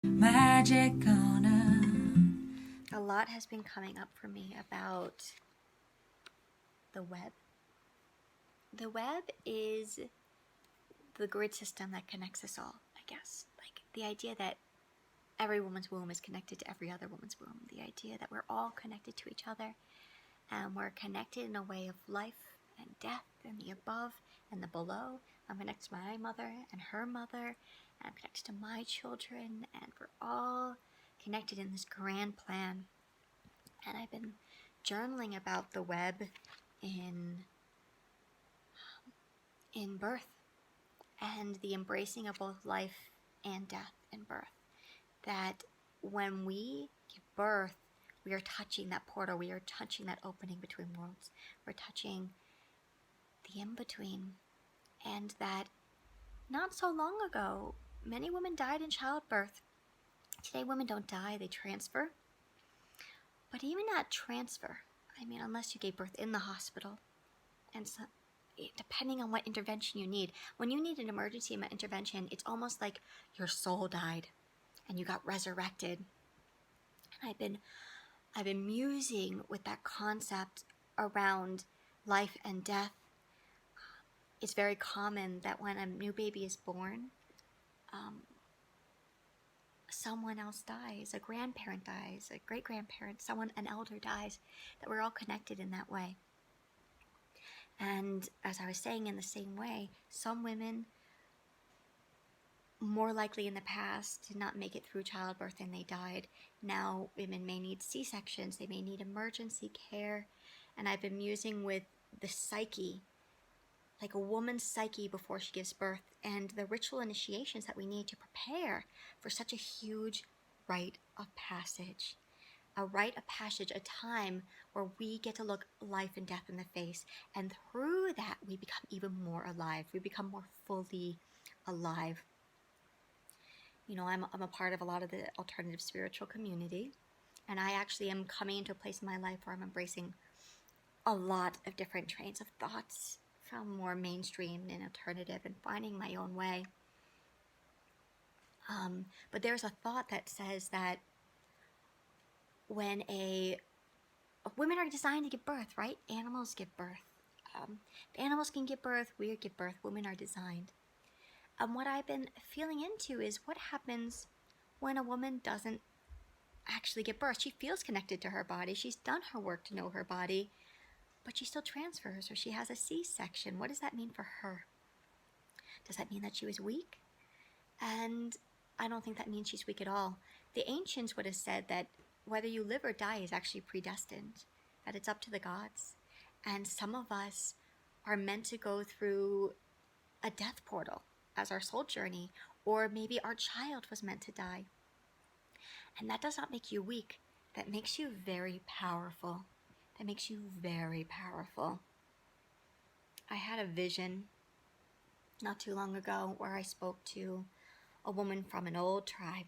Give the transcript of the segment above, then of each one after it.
Magic on A lot has been coming up for me about the web. The web is the grid system that connects us all, I guess. Like the idea that every woman's womb is connected to every other woman's womb. The idea that we're all connected to each other and we're connected in a way of life and death and the above and the below. I'm connected to my mother and her mother, and I'm connected to my children, and we're all connected in this grand plan. And I've been journaling about the web in birth and the embracing of both life and death in birth. That when we give birth, we are touching that portal, we are touching that opening between worlds, we're touching the in between, and that not so long ago, many women died in childbirth. Today, women don't die, they transfer. But even that transfer, I mean, unless you gave birth in the hospital, and so, depending on what intervention you need, when you need an emergency intervention, it's almost like your soul died and you got resurrected. And I've been musing with that concept around life and death. It's very common that when a new baby is born, someone else dies, a grandparent dies, a great-grandparent, an elder dies, that we're all connected in that way. And as I was saying, in the same way, some women, more likely in the past, did not make it through childbirth and they died. Now women may need C-sections, they may need emergency care. And I've been musing with the psyche, like a woman's psyche before she gives birth, and the ritual initiations that we need to prepare for such a huge rite of passage. A rite of passage, a time where we get to look life and death in the face, and through that we become even more alive. We become more fully alive. You know, I'm a part of a lot of the alternative spiritual community, and I actually am coming into a place in my life where I'm embracing a lot of different trains of thoughts from more mainstream and alternative, and finding my own way. But there's a thought that says that when women are designed to give birth, right? Animals give birth. If animals can give birth, we give birth. Women are designed. And what I've been feeling into is what happens when a woman doesn't actually give birth. She feels connected to her body. She's done her work to know her body, but she still transfers, or she has a C-section. What does that mean for her? Does that mean that she was weak? And I don't think that means she's weak at all. The ancients would have said that whether you live or die is actually predestined, that it's up to the gods. And some of us are meant to go through a death portal as our soul journey, or maybe our child was meant to die. And that does not make you weak. That makes you very powerful. That makes you very powerful. I had a vision not too long ago where I spoke to a woman from an old tribe,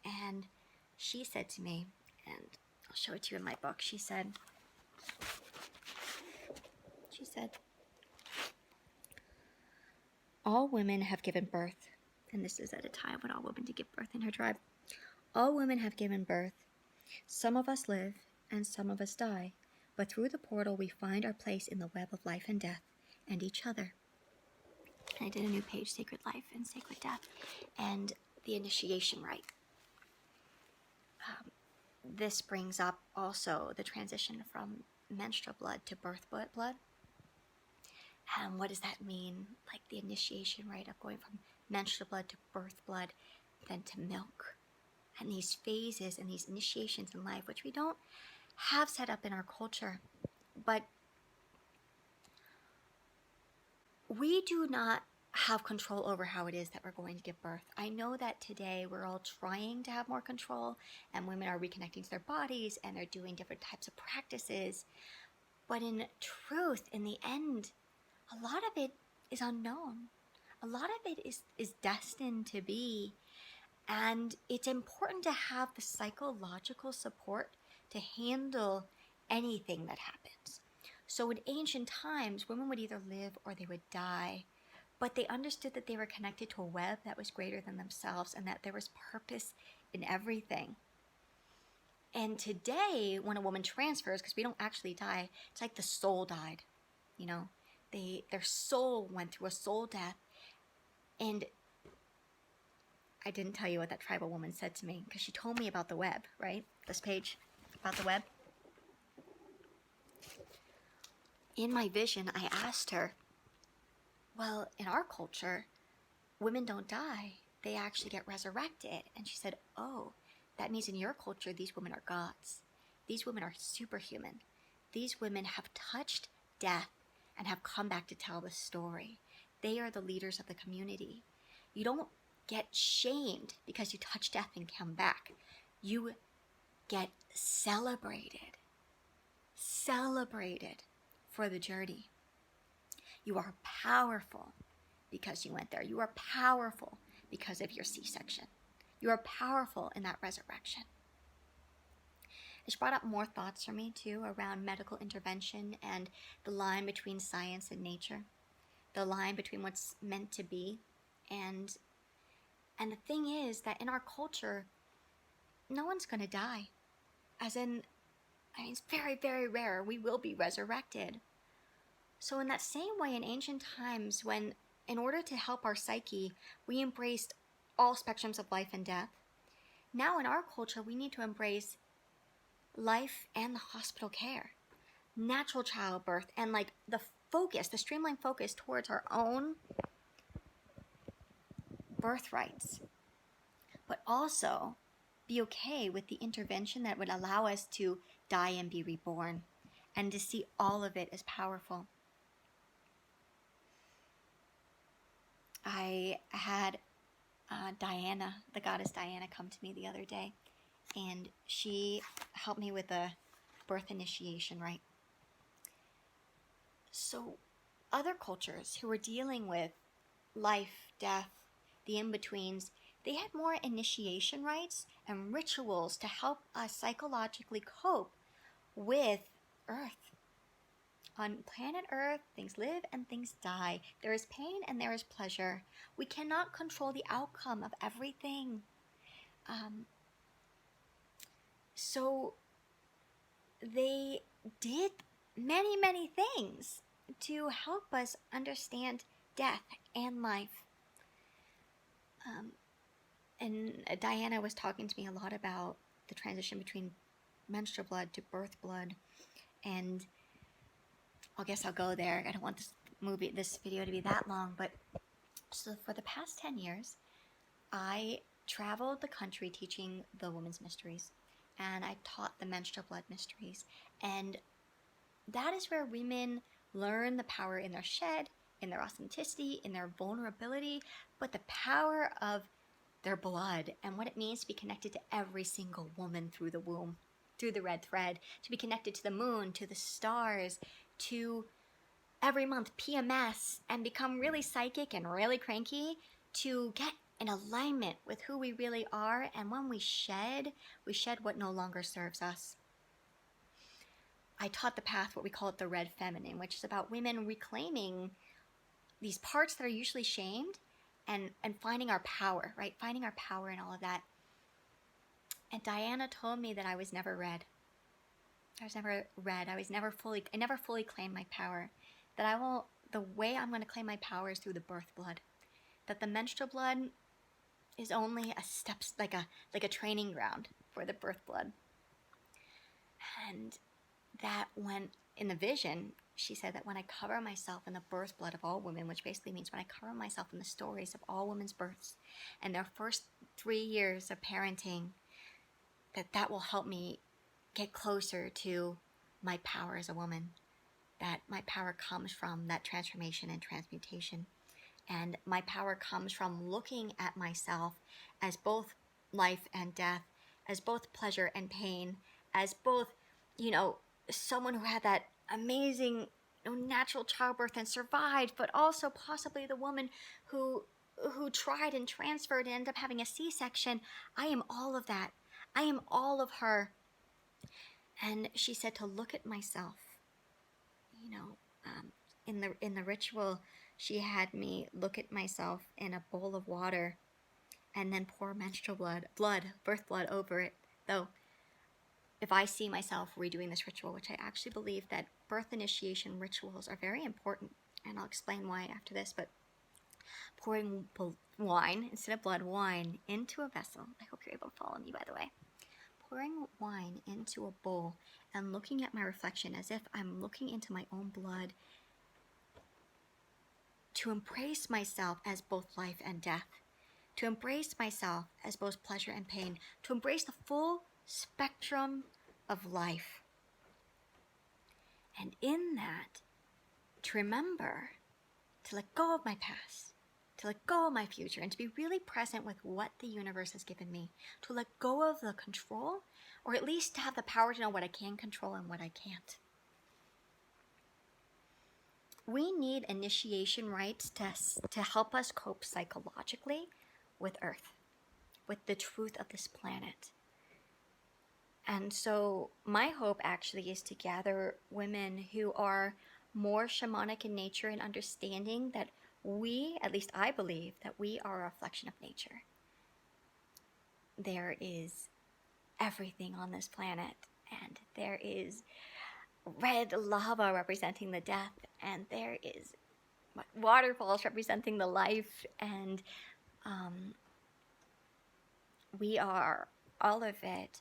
and she said to me, and I'll show it to you in my book, she said, all women have given birth, and this is at a time when all women did give birth in her tribe. All women have given birth. Some of us live, and some of us die, but through the portal we find our place in the web of life and death, and each other. And I did a new page, Sacred Life and Sacred Death, and the initiation rite. This brings up also the transition from menstrual blood to birth blood. And what does that mean? Like the initiation rite of going from menstrual blood to birth blood, then to milk. And these phases and these initiations in life, which we don't have set up in our culture. But we do not have control over how it is that we're going to give birth. I know that today we're all trying to have more control, and women are reconnecting to their bodies, and they're doing different types of practices. But in truth, in the end, a lot of it is unknown. A lot of it is destined to be. And it's important to have the psychological support to handle anything that happens. So in ancient times, women would either live or they would die. but they understood that they were connected to a web that was greater than themselves and that there was purpose in everything. And today, when a woman transfers, because we don't actually die, it's like the soul died. You know, their soul went through a soul death. And I didn't tell you what that tribal woman said to me, because she told me about the web, right? This page about the web. In my vision, I asked her, well, in our culture, women don't die. They actually get resurrected. And she said, oh, that means in your culture, these women are gods. These women are superhuman. These women have touched death and have come back to tell the story. They are the leaders of the community. You don't get shamed because you touch death and come back. You get celebrated for the journey. You are powerful because you went there. You are powerful because of your C-section. You are powerful in that resurrection. It's brought up more thoughts for me too around medical intervention and the line between science and nature, the line between what's meant to be, and the thing is that in our culture, no one's going to die. As in, I mean, it's very, very rare. We will be resurrected. So in that same way, in ancient times, when in order to help our psyche, we embraced all spectrums of life and death, now in our culture, we need to embrace life and the hospital care, natural childbirth, and like the streamlined focus towards our own birthrights, but also be okay with the intervention that would allow us to die and be reborn, and to see all of it as powerful. I had Diana, the goddess Diana, come to me the other day, and she helped me with a birth initiation, right? So other cultures who were dealing with life, death, the in-betweens, they had more initiation rites and rituals to help us psychologically cope with Earth. On planet Earth, things live and things die. There is pain and there is pleasure. We cannot control the outcome of everything. So they did many, many things to help us understand death and life. And Diana was talking to me a lot about the transition between menstrual blood to birth blood, and I guess I'll go there. I don't want this video to be that long, but so for the past 10 years, I traveled the country teaching the women's mysteries, and I taught the menstrual blood mysteries, and that is where women learn the power in their shed, in their authenticity, in their vulnerability, but the power of their blood and what it means to be connected to every single woman through the womb, through the red thread, to be connected to the moon, to the stars, to every month PMS, and become really psychic and really cranky, to get in alignment with who we really are. And when we shed what no longer serves us. I taught the path, what we call it the red feminine, which is about women reclaiming these parts that are usually shamed and finding our power, right? Finding our power in all of that. And Diana told me that I was never red. I never fully claimed my power. That the way I'm going to claim my power is through the birth blood. That the menstrual blood is only a step, like a training ground for the birth blood. And that when, in the vision, she said that when I cover myself in the birth blood of all women, which basically means when I cover myself in the stories of all women's births and their first 3 years of parenting, that will help me get closer to my power as a woman, that my power comes from that transformation and transmutation. And my power comes from looking at myself as both life and death, as both pleasure and pain, as both, someone who had that amazing natural childbirth and survived, but also possibly the woman who tried and transferred and ended up having a C-section. I am all of that. I am all of her. And she said to look at myself, in the ritual, she had me look at myself in a bowl of water and then pour menstrual birth blood over it. Though, if I see myself redoing this ritual, which I actually believe that birth initiation rituals are very important, and I'll explain why after this, but pouring wine, instead of blood, wine into a vessel. I hope you're able to follow me, by the way. Pouring wine into a bowl and looking at my reflection as if I'm looking into my own blood, to embrace myself as both life and death, to embrace myself as both pleasure and pain, to embrace the full spectrum of life. And in that, to remember to let go of my past, to let go of my future, and to be really present with what the universe has given me, to let go of the control, or at least to have the power to know what I can control and what I can't. We need initiation rites to help us cope psychologically with Earth, with the truth of this planet. And so my hope actually is to gather women who are more shamanic in nature and understanding that we, at least I believe, that we are a reflection of nature. There is everything on this planet, and there is red lava representing the death, and there is waterfalls representing the life, and we are all of it.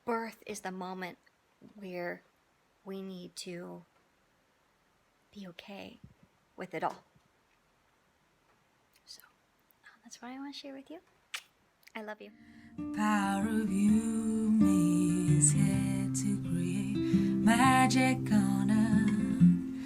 Birth is the moment where we need to be okay with it all. So that's what I want to share with you. I love you. The power of you me is here to create magic on